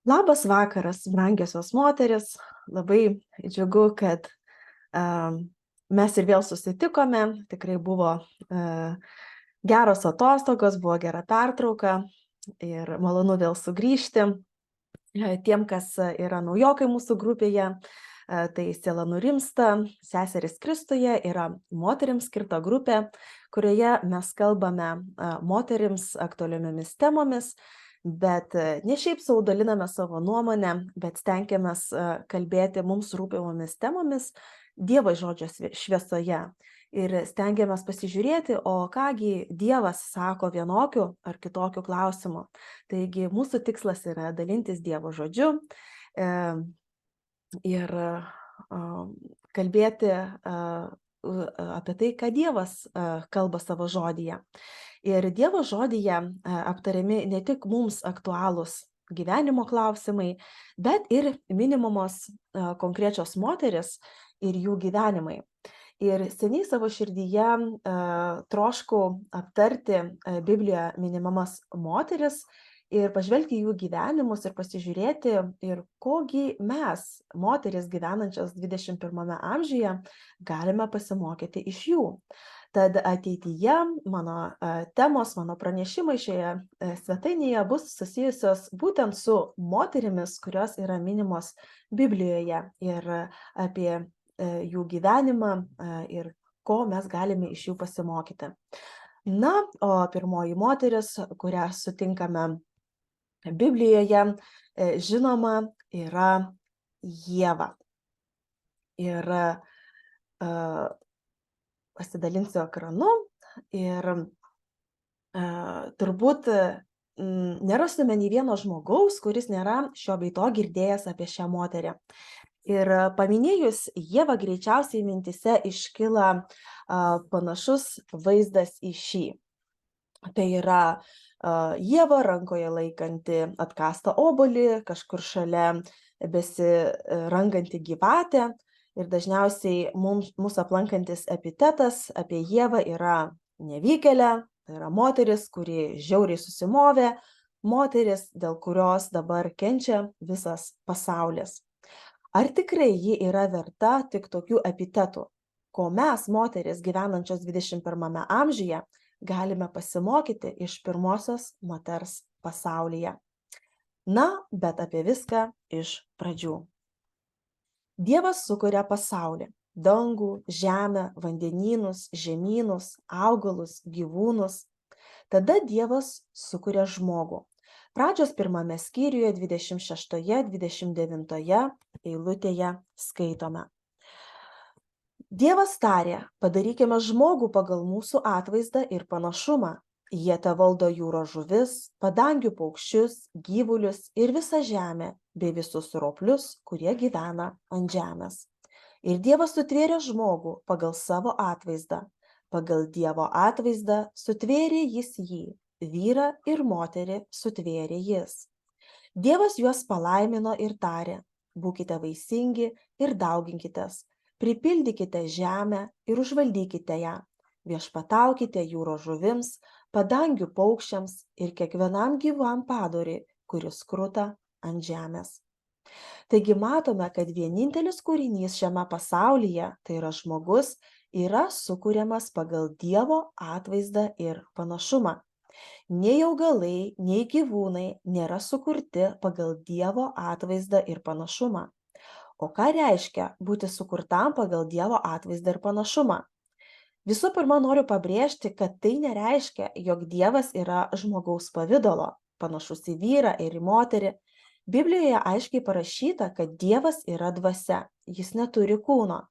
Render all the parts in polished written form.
Labas vakaras, brangiosios moteris. Labai džiugu, kad mes ir vėl susitikome. Tikrai buvo geros atostogos, buvo gera pertrauka ir malonu vėl sugrįžti. Tiem, kas yra naujokai mūsų grupėje, tai Siela nurimsta, seserys Kristuje yra moterims skirta grupė, kurioje mes kalbame moterims aktualiomis temomis, bet ne šiaip sau daliname savo nuomonę, bet stengiamės kalbėti mums rūpimomis temomis Dievo žodžio šviesoje. Ir stengiamės pasižiūrėti, o kągi Dievas sako vienokiu ar kitokiu klausimu. Taigi mūsų tikslas yra dalintis Dievo žodžiu ir kalbėti apie tai, ką Dievas kalba savo žodyje. Ir Dievo žodyje aptariami ne tik mums aktualūs gyvenimo klausimai, bet ir minimumos konkrečios moteris ir jų gyvenimai. Ir seniai savo širdyje troškau aptarti Biblijoje minimamas moteris ir pažvelgti jų gyvenimus ir pasižiūrėti, ir kogi mes, moteris gyvenančios 21 amžiuje, galime pasimokyti iš jų. Tad ateityje mano temos, mano pranešimai šioje svetainėje bus susijusios būtent su moterimis, kurios yra minimos Biblijoje, ir apie jų gyvenimą ir ko mes galime iš jų pasimokyti. Na, o pirmoji moteris, kurią sutinkame Biblijoje, žinoma, yra Ieva. Ir pasidalinsiu ekranu ir turbūt nerasime nei vieno žmogaus, kuris nėra šio bei to girdėjęs apie šią moterį. Ir paminėjus Ievą, greičiausiai mintyse iškyla panašus vaizdas į šį. Tai yra Ieva rankoje laikanti atkastą obuolį, kažkur šalia besiranganti gyvatė. Ir dažniausiai mūsų aplankantis epitetas apie Ievą yra nevykėlė, tai yra moteris, kuri žiauriai susimovė, moteris, dėl kurios dabar kenčia visas pasaulis. Ar tikrai ji yra verta tik tokių epitetų, ko mes, moteris gyvenančios 21 amžiuje, galime pasimokyti iš pirmosios moters pasaulyje? Na, bet apie viską iš pradžių. Dievas sukuria pasaulį, dangų, žemę, vandenynus, žemynus, augalus, gyvūnus. Tada Dievas sukuria žmogų. Pradžios 1 skyriuje 26-29 eilutėje skaitome. Dievas tarė, padarykime žmogų pagal mūsų atvaizdą ir panašumą. Jie tevaldo jūros žuvis, padangių paukščius, gyvulius ir visą žemę, bei visus roplius, kurie gyvena ant žemės. Ir Dievas sutvėrė žmogų pagal savo atvaizdą. Pagal Dievo atvaizdą sutvėrė jis jį. Vyrą ir moterį sutvėrė jis. Dievas juos palaimino ir tarė, būkite vaisingi ir dauginkitės, pripildykite žemę ir užvaldykite ją, viešpataukite jūros žuvims, padangių paukščiams ir kiekvienam gyvam padoriui, kuris kruta ant žemės. Taigi matome, kad vienintelis kūrinys šiame pasaulyje, tai yra žmogus, yra sukuriamas pagal Dievo atvaizdą ir panašumą. Nei augalai, nei gyvūnai nėra sukurti pagal Dievo atvaizdą ir panašumą. O ką reiškia būti sukurtam pagal Dievo atvaizdą ir panašumą? Visų pirma, noriu pabrėžti, kad tai nereiškia, jog Dievas yra žmogaus pavidalo, panašus į vyrą ir į moterį. Biblijoje aiškiai parašyta, kad Dievas yra dvasia, jis neturi kūno.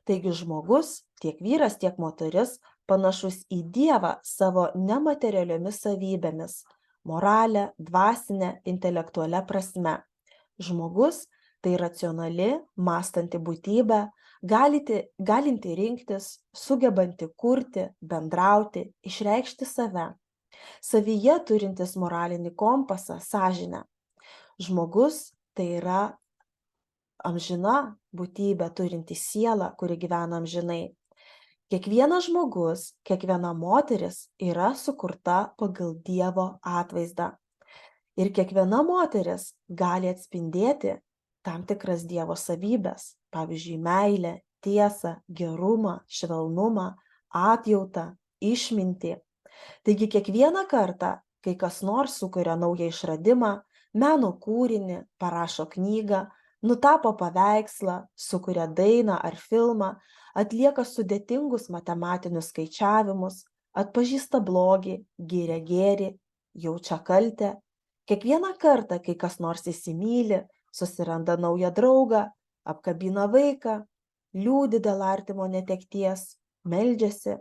Taigi žmogus, tiek vyras, tiek moteris, panašus į Dievą savo nematerialiomis savybėmis – moralę, dvasinę, intelektualią prasme. Žmogus – tai racionali, mąstanti būtybė, galinti rinktis, sugebanti kurti, bendrauti, išreikšti save. Savyje turintis moralinį kompasą, sąžinę. Žmogus – tai yra amžina būtybė turinti sielą, kuri gyvena amžinai. Kiekvienas žmogus, kiekviena moteris yra sukurta pagal Dievo atvaizdą. Ir kiekviena moteris gali atspindėti tam tikras Dievo savybes, pavyzdžiui, meilę, tiesą, gerumą, švelnumą, atjautą, išmintį. Taigi kiekvieną kartą, kai kas nors sukuria naują išradimą, meno kūrinį, parašo knygą, nutapo paveikslą, sukuria dainą ar filmą, atlieka sudėtingus matematinius skaičiavimus, atpažįsta blogį, giria gėrį, jaučia kaltę. Kiekvieną kartą, kai kas nors įsimyli, susiranda naują draugą, apkabina vaiką, liūdi dėl artimo netekties, meldžiasi,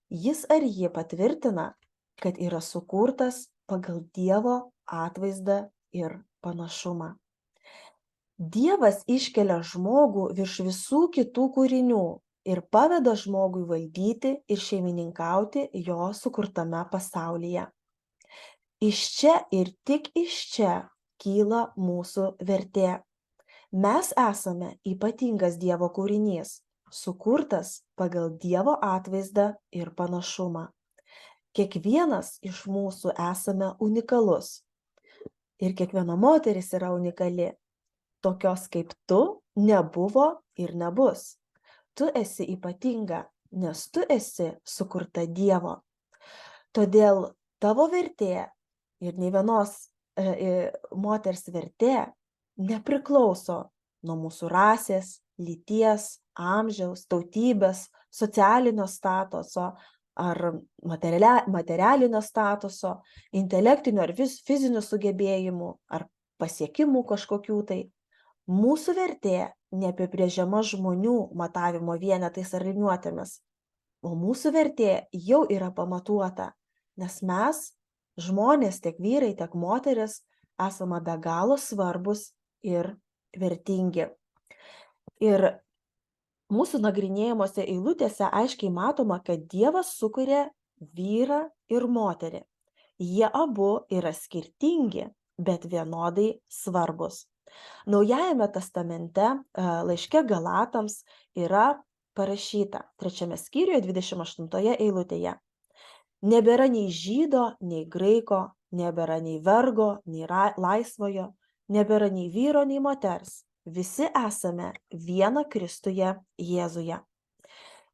jis ar ji patvirtina, kad yra sukurtas pagal Dievo atvaizdą ir panašumą. Dievas iškelia žmogų virš visų kitų kūrinių ir paveda žmogui valdyti ir šeimininkauti jo sukurtame pasaulyje. Iš čia ir tik iš čia kyla mūsų vertė. Mes esame ypatingas Dievo kūrinys, sukurtas pagal Dievo atvaizdą ir panašumą. Kiekvienas iš mūsų esame unikalus. Ir kiekviena moteris yra unikali. Tokios kaip tu nebuvo ir nebus. Tu esi ypatinga, nes tu esi sukurta Dievo. Todėl tavo vertė ir nei vienos moters vertė nepriklauso nuo mūsų rasės, lyties, amžiaus, tautybės, socialinio statuso ar materialinio statuso, intelektinių ar fizinių sugebėjimų ar pasiekimų kažkokių tai. Mūsų vertė neapibrėžiama žmonių matavimo vienetais ar liniuotėmis, o mūsų vertė jau yra pamatuota, nes mes, žmonės, tiek vyrai, tiek moteris, esame be galo svarbus ir vertingi. Ir mūsų nagrinėjimuose eilutėse aiškiai matoma, kad Dievas sukuria vyrą ir moterį. Jie abu yra skirtingi, bet vienodai svarbus. Naujajame testamente laiške Galatams yra parašyta 3 skyriuje 28 eilutėje. Nebėra nei žydo, nei graiko, nebėra nei vergo, nei laisvojo, nebėra nei vyro, nei moters. Visi esame viena Kristuje Jėzuje.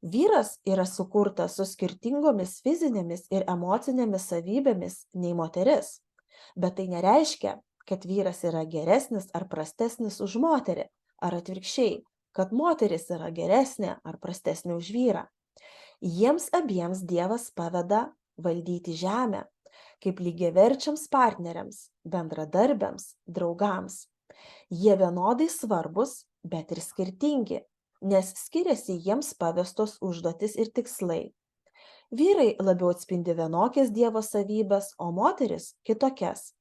Vyras yra sukurtas su skirtingomis fizinėmis ir emocinėmis savybėmis nei moteris, bet tai nereiškia, kad vyras yra geresnis ar prastesnis už moterį, ar atvirkščiai, kad moteris yra geresnė ar prastesnė už vyrą. Jiems abiems Dievas paveda valdyti žemę, kaip lygiaverčiams partneriams, bendradarbiams, draugams. Jie vienodai svarbus, bet ir skirtingi, nes skiriasi jiems pavestos užduotis ir tikslai. Vyrai labiau atspindi vienokias Dievo savybes, o moteris kitokias.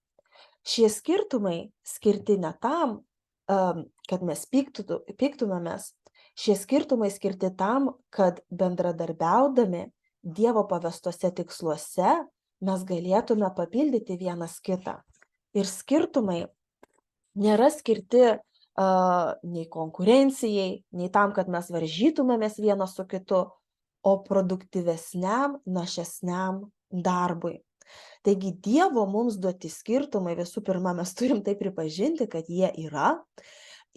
Šie skirtumai skirti ne tam, kad mes piktumėmės, šie skirtumai skirti tam, kad bendradarbiaudami Dievo pavestose tiksluose mes galėtume papildyti vienas kitą. Ir skirtumai nėra skirti nei konkurencijai, nei tam, kad mes varžytumėmės vienas su kitu, o produktyvesniam, našesniam darbui. Taigi Dievo mums duoti skirtumai, visų pirma, mes turim tai pripažinti, kad jie yra,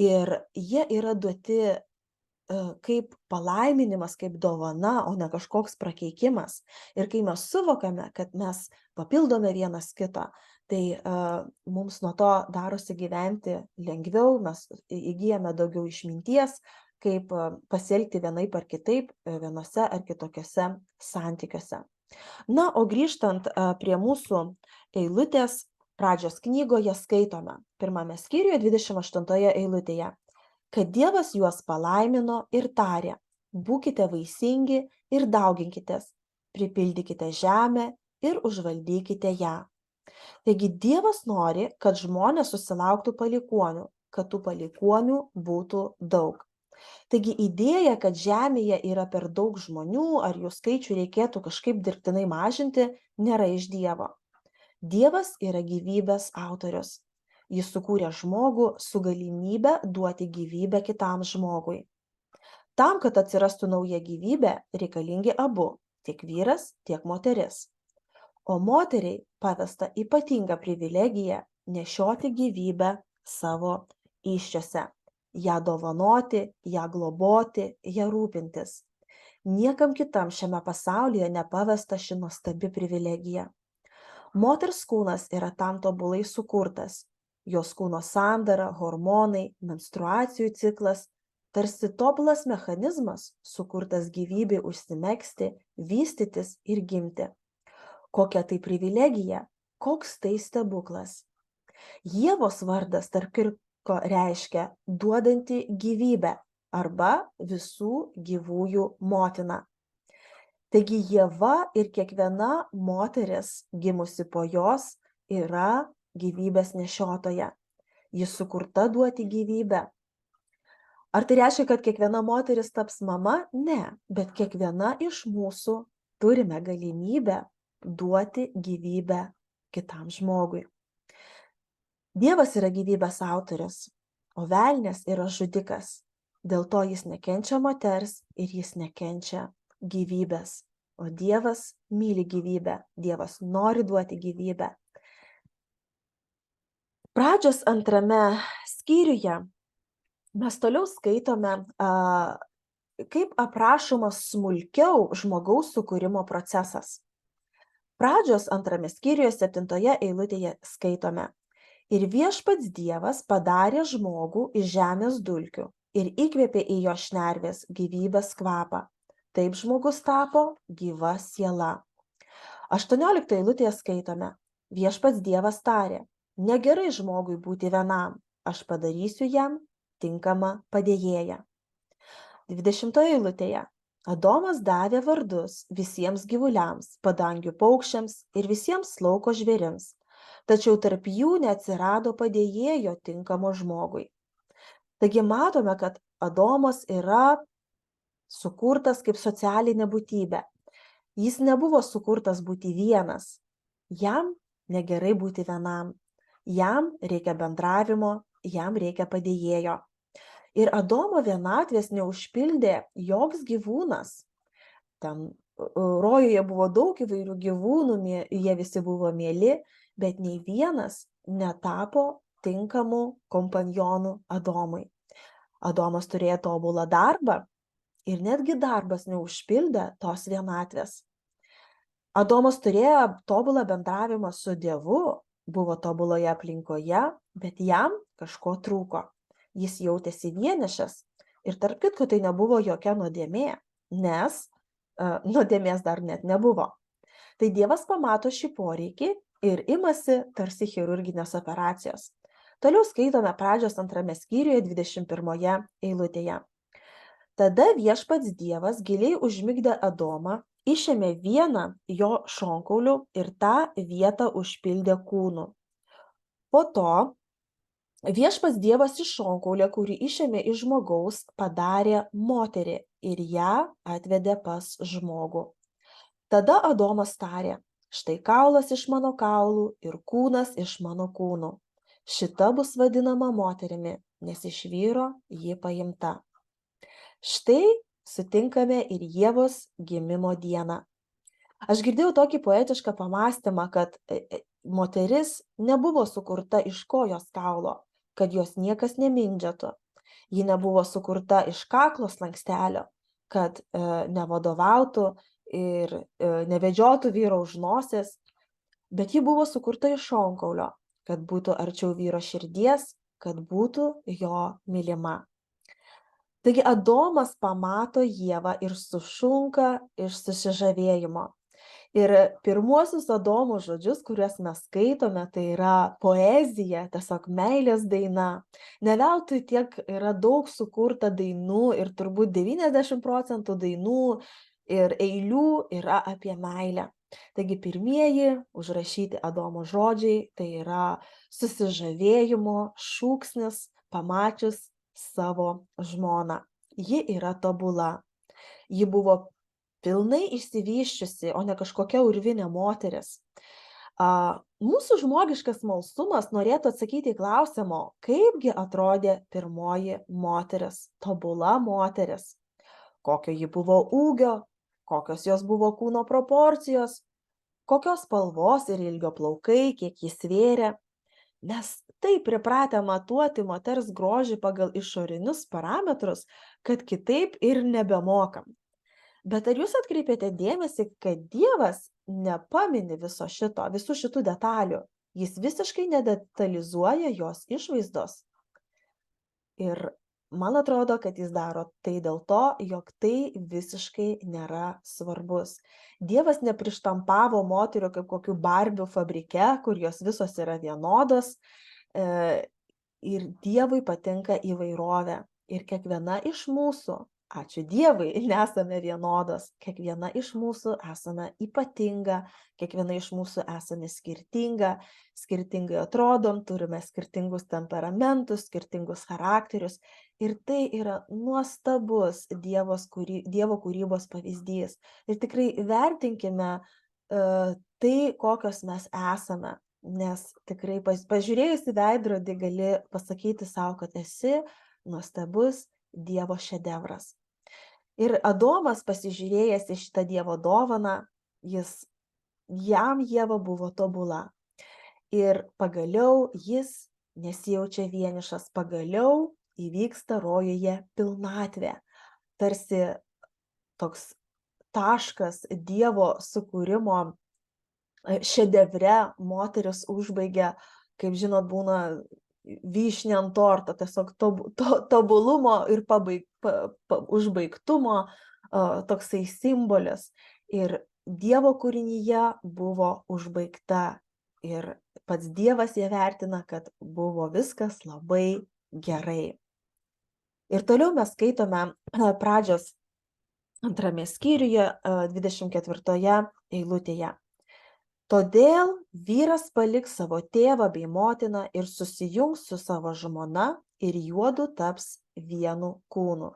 ir jie yra duoti kaip palaiminimas, kaip dovana, o ne kažkoks prakeikimas. Ir kai mes suvokame, kad mes papildome vienas kitą, tai mums nuo to darosi gyventi lengviau, mes įgyjame daugiau išminties, kaip pasielgti vienaip ar kitaip vienose ar kitokiose santykiuose. Na, o grįžtant prie mūsų eilutės, pradžios knygoje skaitome 1 skyriuje 28 eilutėje, kad Dievas juos palaimino ir tarė: būkite vaisingi ir dauginkitės, pripildykite žemę ir užvaldykite ją. Taigi Dievas nori, kad žmonės susilauktų palikuonių, kad tų palikuonių būtų daug. Taigi idėja, kad žemėje yra per daug žmonių ar jų skaičių reikėtų kažkaip dirbtinai mažinti, nėra iš Dievo. Dievas yra gyvybės autorius. Jis sukūrė žmogų su galimybė duoti gyvybę kitam žmogui. Tam, kad atsirastų nauja gyvybė, reikalingi abu, tiek vyras, tiek moteris. O moteriai pavesta ypatinga privilegija nešioti gyvybę savo įsčiose, ją dovanoti, ją globoti, ją rūpintis. Niekam kitam šiame pasaulyje nepavesta ši nuostabi privilegija. Moters kūnas yra tam tobulai sukurtas. Jos kūno sandara, hormonai, menstruacijų ciklas tarsi tobulas mechanizmas, sukurtas gyvybei užsimegzti, vystytis ir gimti. Kokia tai privilegija, koks tai stebuklas. Ievos vardas, tarp kitko, reiškia duodanti gyvybę arba visų gyvųjų motina. Taigi Ieva ir kiekviena moteris gimusi po jos yra gyvybės nešiotoja. Ji sukurta duoti gyvybę. Ar tai reiškia, kad kiekviena moteris taps mama? Ne, bet kiekviena iš mūsų turime galimybę duoti gyvybę kitam žmogui. Dievas yra gyvybės autorius, o velnias yra žudikas. Dėl to jis nekenčia moters ir jis nekenčia gyvybės. O Dievas myli gyvybę, Dievas nori duoti gyvybę. Pradžios 2 skyriuje mes toliau skaitome, kaip aprašomas smulkiau žmogaus sukūrimo procesas. Pradžios 2 skyriuje 7 eilutėje skaitome: Ir viešpats Dievas padarė žmogų iš žemės dulkių ir įkvėpė į jo šnervės gyvybės kvapą. Taip žmogus tapo gyva siela. 18 eilutėje skaitome: Viešpats Dievas tarė: Negerai žmogui būti vienam, aš padarysiu jam tinkamą padėjėją. 20 eilutėje: Adomas davė vardus visiems gyvuliams, padangių paukščiams ir visiems lauko žvėrims, tačiau tarp jų neatsirado padėjėjo tinkamo žmogui. Taigi matome, kad Adomas yra sukurtas kaip socialinė būtybė. Jis nebuvo sukurtas būti vienas. Jam negerai būti vienam. Jam reikia bendravimo, jam reikia padėjėjo. Ir Adomo vienatvės neužpildė joks gyvūnas. Ten rojuje buvo daug įvairių gyvūnų, jie visi buvo mieli, bet nei vienas netapo tinkamų kompanionų Adomui. Adomas turėjo tobulą darbą ir netgi darbas neužpildė tos vienatvės. Adomas turėjo tobulą bendravimą su Dievu, buvo tobuloje aplinkoje, bet jam kažko trūko. Jis jautėsi vienišas ir tarp kitko tai nebuvo jokia nuodėmė, nes nuodėmės dar net nebuvo. Tai Dievas pamato šį poreikį ir imasi tarsi chirurginės operacijos. Toliau skaitome Pradžios 2 skyriuje 21 eilutėje. Tada viešpats Dievas giliai užmigdė Adomą, išėmė vieną jo šonkaulių ir tą vietą užpildė kūnu. Po to viešpats Dievas iš šonkaulio, kurį išėmė iš žmogaus, padarė moterį ir ją atvedė pas žmogų. Tada Adomas tarė: Štai kaulas iš mano kaulų ir kūnas iš mano kūnų. Šita bus vadinama moterimi, nes iš vyro ji paimta. Štai sutinkame ir Ievos gimimo dieną. Aš girdėjau tokį poetišką pamąstymą, kad moteris nebuvo sukurta iš kojos kaulo, kad jos niekas nemindžiotų. Ji nebuvo sukurta iš kaklo slankstelio, kad nevadovautų ir nevedžiotų vyro už nosies, bet ji buvo sukurta iš šonkaulio, kad būtų arčiau vyro širdies, kad būtų jo mylima. Taigi Adomas pamato Ievą ir sušunka iš susižavėjimo. Ir pirmuosius Adomo žodžius, kuriuos mes skaitome, tai yra poezija, tiesiog meilės daina. Ne veltui tiek yra daug sukurta dainų ir turbūt 90% dainų ir eilių yra apie meilę. Taigi pirmieji užrašyti Adomo žodžiai tai yra susižavėjimo šūksnis pamačius savo žmoną. Ji yra tobula. Ji buvo pilnai išsivysčiusi, o ne kažkokia urvinė moteris. Mūsų žmogiškas smalsumas norėtų atsakyti į klausimą, kaipgi atrodė pirmoji moteris, tobula moteris. Kokio ji buvo ūgio, kokios jos buvo kūno proporcijos, kokios spalvos ir ilgio plaukai, kiek jis svėrė. Mes taip pripratę matuoti moters grožį pagal išorinius parametrus, kad kitaip ir nebemokam. Bet ar jūs atkreipėte dėmesį, kad Dievas nepamini visų šitų detalių? Jis visiškai nedetalizuoja jos išvaizdos. Ir man atrodo, kad jis daro tai dėl to, jog tai visiškai nėra svarbus. Dievas neprištampavo moterų kaip kokių barbių fabrike, kur jos visos yra vienodos. E, ir Dievui patinka įvairovė. Ir kiekviena iš mūsų, ačiū Dievui, nesame vienodos. Kiekviena iš mūsų esame ypatinga, kiekviena iš mūsų esame skirtinga, skirtingai atrodom, turime skirtingus temperamentus, skirtingus charakterius. Ir tai yra nuostabus Dievo kūrybos pavyzdys. Ir tikrai vertinkime tai, kokios mes esame. Nes tikrai pažiūrėjus į veidrodį gali pasakyti savo, kad esi nuostabus Dievo šedevras. Ir Adomas, pasižiūrėjęs į šitą Dievo dovaną, jam Ieva buvo tobula. Ir pagaliau jis nesijaučia vienišas, pagaliau įvyksta rojuje pilnatvė. Tarsi toks taškas Dievo sukūrimo šedevre moteris užbaigia, kaip žinot, būna vyšnia ant torto, tiesiog tobulumo ir užbaigtumo toksai simbolis. Ir Dievo kūrinyje buvo užbaigta ir pats Dievas ją vertina, kad buvo viskas labai gerai. Ir toliau mes skaitome pradžios 2 skyriuje 24 eilutėje. Todėl vyras paliks savo tėvą bei motiną ir susijungs su savo žmona ir juodu taps vienu kūnu.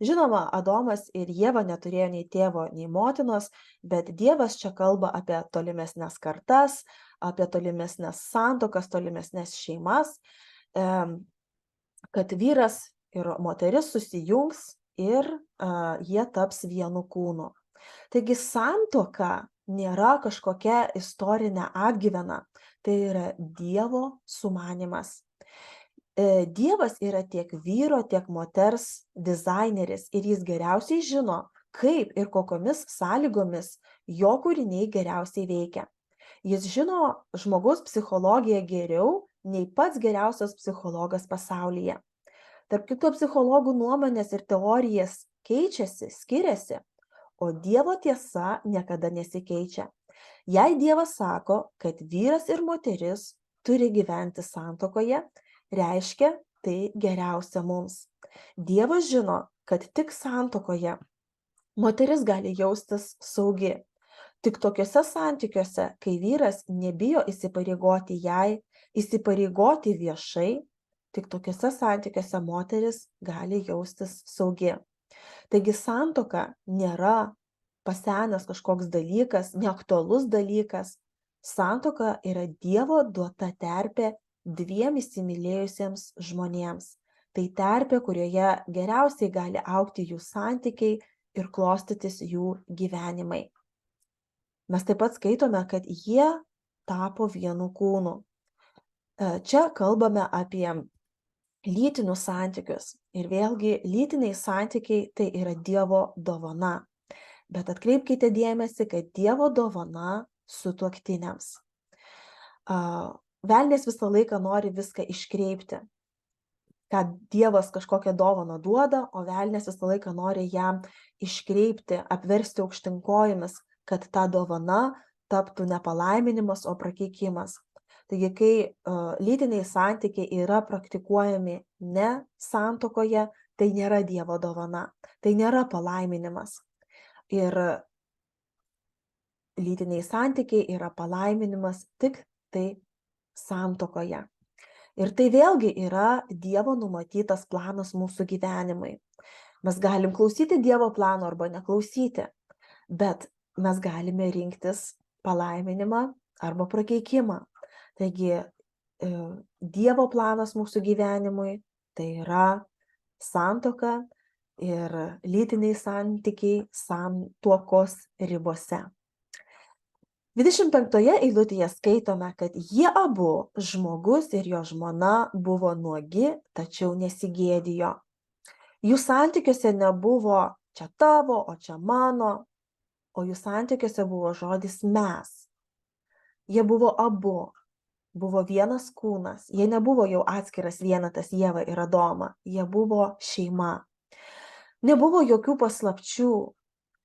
Žinoma, Adomas ir Ieva neturėjo nei tėvo, nei motinos, bet Dievas čia kalba apie tolimesnės kartas, apie tolimesnės santuokas, tolimesnės šeimas, kad vyras ir moteris susijungs ir jie taps vienu kūnu. Taigi santuoka nėra kažkokia istorinė atgyvena, tai yra Dievo sumanymas. Dievas yra tiek vyro, tiek moters dizaineris ir jis geriausiai žino, kaip ir kokiomis sąlygomis jo kūriniai geriausiai veikia. Jis žino žmogaus psichologiją geriau nei pats geriausias psichologas pasaulyje. Tarp kitų psichologų nuomonės ir teorijas keičiasi, skiriasi, o Dievo tiesa niekada nesikeičia. Jei Dievas sako, kad vyras ir moteris turi gyventi santuokoje, reiškia tai geriausia mums. Dievas žino, kad tik santuokoje moteris gali jaustis saugi. Tik tokiuose santykiuose, kai vyras nebijo įsipareigoti jai, įsipareigoti viešai, tik tokiuose santykiuose moteris gali jaustis saugi. Taigi santuoka nėra pasenęs kažkoks dalykas, neaktualus dalykas. Santuoka yra Dievo duota terpė dviem įsimylėjusiems žmonėms. Tai terpė, kurioje geriausiai gali augti jų santykiai ir klostytis jų gyvenimai. Mes taip pat skaitome, kad jie tapo vienu kūnu. Čia kalbame apie lytinius santykius. Ir vėlgi, lytiniai santykiai tai yra Dievo dovana. Bet atkreipkite dėmesį, kad Dievo dovana sutuoktiniams. Velnias visą laiką nori viską iškreipti. Kad Dievas kažkokią dovaną duoda, o velnias visą laiką nori ją iškreipti, apversti aukštyn kojomis, kad ta dovana taptų ne palaiminimas, o prakeikimas. Taigi, kai lytiniai santykiai yra praktikuojami ne santuokoje, tai nėra Dievo dovana, tai nėra palaiminimas. Ir lytiniai santykiai yra palaiminimas tik tai santuokoje. Ir tai vėlgi yra Dievo numatytas planas mūsų gyvenimui. Mes galim klausyti Dievo plano arba neklausyti, bet mes galime rinktis palaiminimą arba prakeikimą. Taigi Dievo planas mūsų gyvenimui tai yra santuoka ir lytiniai santykiai santuokos ribose. 25 eilutėje skaitome, kad jie abu, žmogus ir jo žmona, buvo nuogi, tačiau nesigėdijo. Jų santykiuose nebuvo čia tavo, o čia mano, o jų santykiuose buvo žodis mes. Jie buvo abu, buvo vienas kūnas, jie nebuvo jau atskiras vienetas Ieva ir Adoma, jie buvo šeima. Nebuvo jokių paslapčių,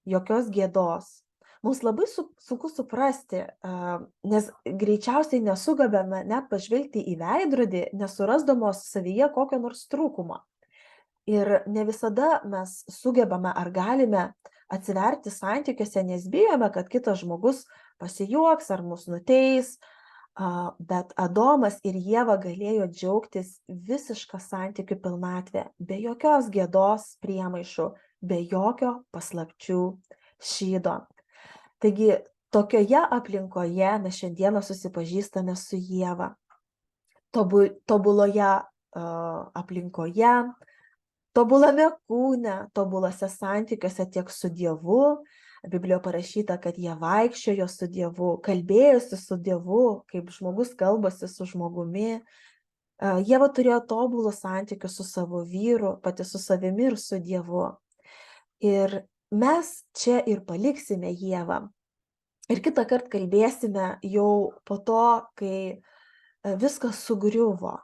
jokios gėdos. Mums labai sunku suprasti, nes greičiausiai nesugebame net pažvelgti į veidrodį, nesurasdamos savyje kokio nors trūkumo. Ir ne visada mes sugebame ar galime atsiverti santykiuose, nes bijome, kad kitas žmogus pasijuoks ar mus nuteis, bet Adomas ir Ieva galėjo džiaugtis visišką santykių pilnatvę, be jokios gėdos priemaišų, be jokio paslapčių šydo. Taigi, tokioje aplinkoje mes šiandieną susipažįstame su Ieva. Tobuloje aplinkoje, tobulame kūne, tobulose santykiuose tiek su Dievu. Biblijoje parašyta, kad jie vaikščiojo su Dievu, kalbėjosi su Dievu, kaip žmogus kalbasi su žmogumi. Ieva turėjo tobulus santykius su savo vyru, pati su savimi ir su Dievu. Ir mes čia ir paliksime Ievą. Ir kitą kartą kalbėsime jau po to, kai viskas sugriuvo.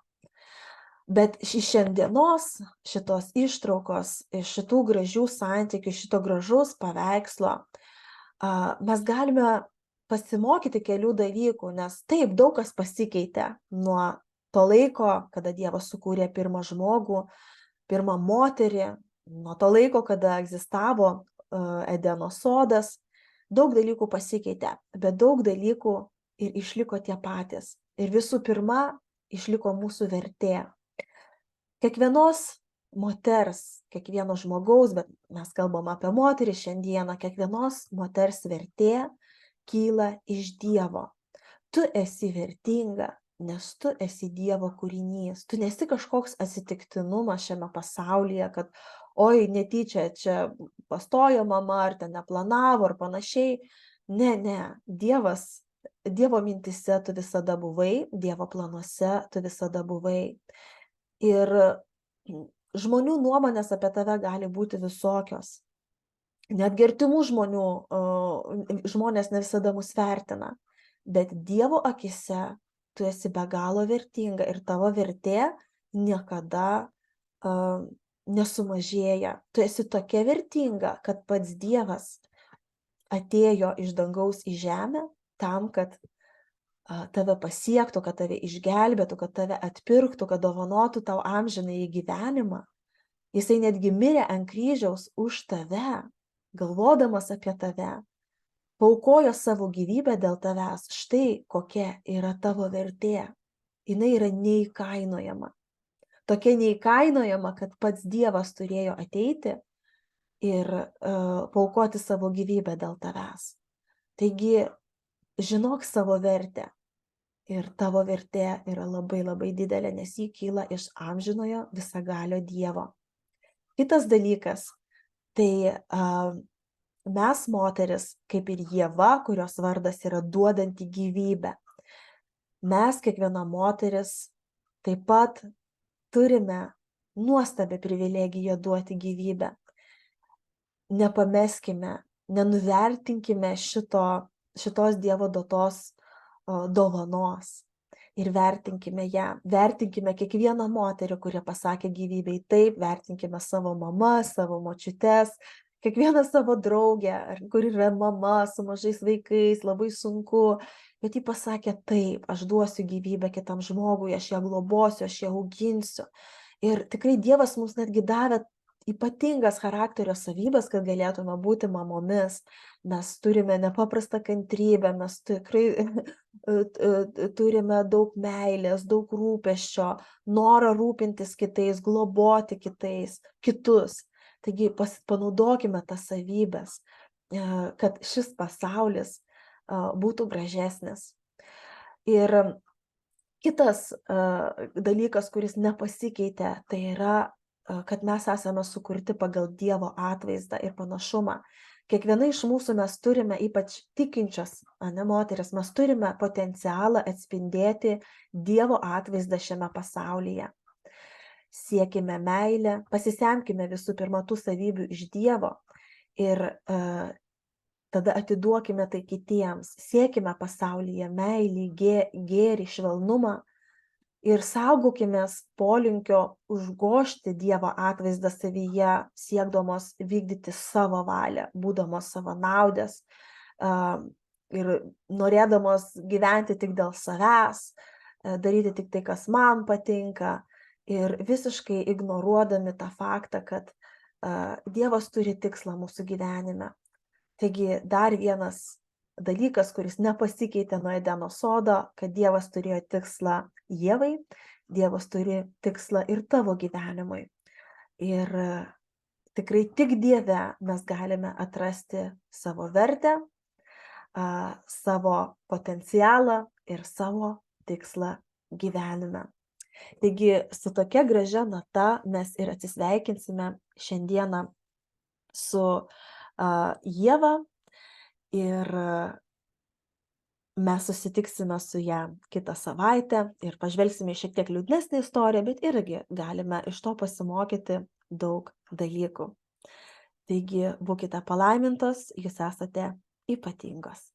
Bet iš šiandienos šitos ištraukos, iš šitų gražių santykių, šito gražaus paveikslo, mes galime pasimokyti kelių dalykų, nes taip daug kas pasikeitė nuo to laiko, kada Dievas sukūrė pirmą žmogų, pirmą moterį, nuo to laiko, kada egzistavo Edeno sodas. Daug dalykų pasikeitė, bet daug dalykų ir išliko tie patys. Ir visų pirma, išliko mūsų vertė. Kiekvienos moters, kiekvieno žmogaus, bet mes kalbam apie moterį šiandieną, kiekvienos moters vertė kyla iš Dievo. Tu esi vertinga, nes tu esi Dievo kūrinys. Tu nesi kažkoks atsitiktinumas šiame pasaulyje, kad oi, netyčia čia pastojo mama, ar ten neplanavo, ar panašiai. Ne. Dievo mintise tu visada buvai, Dievo planuose tu visada buvai. Ir žmonių nuomonės apie tave gali būti visokios. Netgi artimų žmonių, žmonės ne visada mus vertina. Bet Dievo akise tu esi be galo vertinga ir tavo vertė niekada nesumažėja. Tu esi tokia vertinga, kad pats Dievas atėjo iš dangaus į žemę tam, kad tave pasiektų, kad tave išgelbėtų, kad tave atpirktų, kad dovanotų tau amžinąjį gyvenimą. Jisai netgi mirė ant kryžiaus už tave, galvodamas apie tave. Paaukojo savo gyvybę dėl tavęs. Štai kokia yra tavo vertė. Jinai yra neįkainojama. Tokia neįkainojama, kad pats Dievas turėjo ateiti ir paaukoti savo gyvybę dėl tavęs. Taigi, žinok savo vertę. Ir tavo vertė yra labai labai didelė, nes ji kyla iš amžinojo visagalio Dievo. Kitas dalykas, tai mes moteris, kaip ir Ieva, kurios vardas yra duodanti gyvybę. Mes, kiekviena moteris, taip pat turime nuostabią privilegiją duoti gyvybę. Nepameskime, nenuvertinkime šitos Dievo duotos dovanos ir vertinkime ją. Vertinkime kiekvieną moterį, kuri pasakė gyvybei taip, vertinkime savo mamas, savo močiutes, kiekvieną savo draugę, kur yra mama su mažais vaikais, labai sunku, bet ji pasakė taip, aš duosiu gyvybę kitam žmogui, aš ją globosiu, aš ją auginsiu. Ir tikrai Dievas mums netgi davė ypatingas charakterio savybės, kad galėtume būti mamomis. Mes turime nepaprastą kantrybę, mes tikrai turime daug meilės, daug rūpesčio, norą rūpintis kitais, globoti kitus. Taigi panaudokime tas savybės, kad šis pasaulis būtų gražesnis. Ir kitas dalykas, kuris nepasikeitė, tai yra, kad mes esame sukurti pagal Dievo atvaizdą ir panašumą. Kiekviena iš mūsų mes turime, ypač tikinčios, moteris, mes turime potencialą atspindėti Dievo atvaizdą šiame pasaulyje. Siekime meilę, pasisemkime visų pirma tų savybių iš Dievo ir tada atiduokime tai kitiems. Siekime pasaulyje meilį, gėrį, švelnumą ir saugokimės polinkio užgožti Dievo atvaizdą savyje, siekdamos vykdyti savo valią, būdamos savanaudės ir norėdamos gyventi tik dėl savęs, daryti tik tai, kas man patinka ir visiškai ignoruodami tą faktą, kad Dievas turi tikslą mūsų gyvenime. Taigi dar vienas dalykas, kuris nepasikeitė nuo Edeno sodo, kad Dievas turėjo tikslą Ievai, Dievas turi tikslą ir tavo gyvenimui. Ir tikrai tik Dieve mes galime atrasti savo vertę, savo potencialą ir savo tikslą gyvenime. Taigi su tokia gražia nata mes ir atsisveikinsime šiandieną su Ieva ir mes susitiksime su ją kitą savaitę ir pažvelgsime į šiek tiek liūdnesnę istoriją, bet irgi galime iš to pasimokyti daug dalykų. Taigi būkite palaimintos, jūs esate ypatingos.